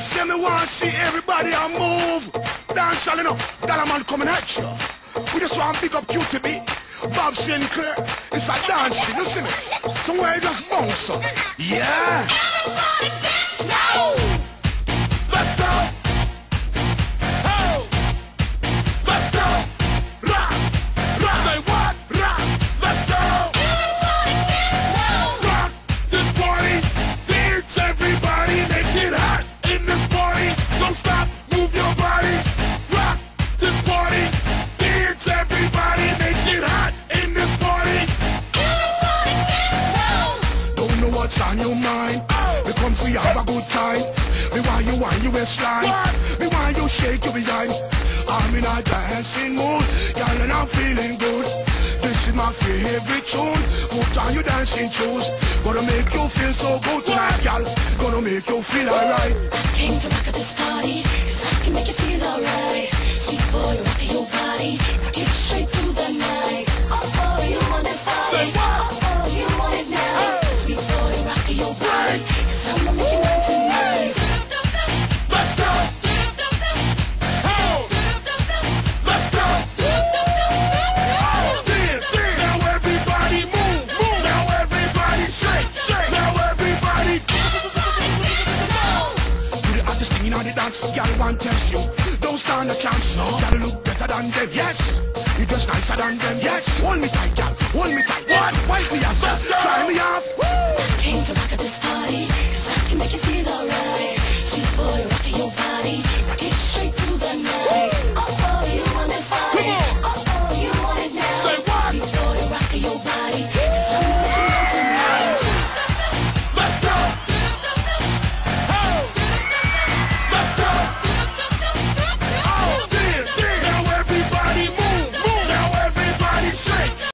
Say me want see everybody a move. Dance all enough. Dollar man coming at you. We just want to pick up QTB. Bob Sinclair. It's a dance thing. You see me? Somewhere you just bounce up. Yeah. Everybody dance now. Let's go. Oh. Let's go. Rock. Rock. Say what? Rock. Let's go. Everybody dance now. Rock this party. Dance everybody. Make it hot in this party. Don't stop. Move your body. Rock this party. Dance everybody. Make it hot in this party. Everybody dance now. Don't know what's on your mind. We come for you have a good time. Me want you wind your waistline. Me want you shake your behind. I'm in a dancing mood, girl, and I'm feeling good. This is my favorite tune. Put on your dancing shoes. Gonna make you feel so good tonight, girl. Gonna make you feel alright. I came to rock at this party, 'cause I can make you feel alright. Sweet boy, rock your body, rock it straight through the night. Oh, you want this body? Say what? Oh, you want it now? Sweet boy, rock your body, 'cause I'ma make you mine tonight. Let's go. Oh. Let's go. Oh, dance, dance. Now everybody move, move. Now everybody shake, shake. Now everybody. You the hottest thing in all the dance, girl, one tells you. Don't stand a chance, no. Gotta look better than them, yes. You just nicer than them, yes. Hold me tight, girl, hold me tight. What? Wipe me off, try me off. I came to rock at this party, 'cause I can make you feel alright. Sweet boy, rock your body, rock it straight through the night. Oh, you want this body? Come on. Oh, you want it now? Say what? Sweet boy, rock your body.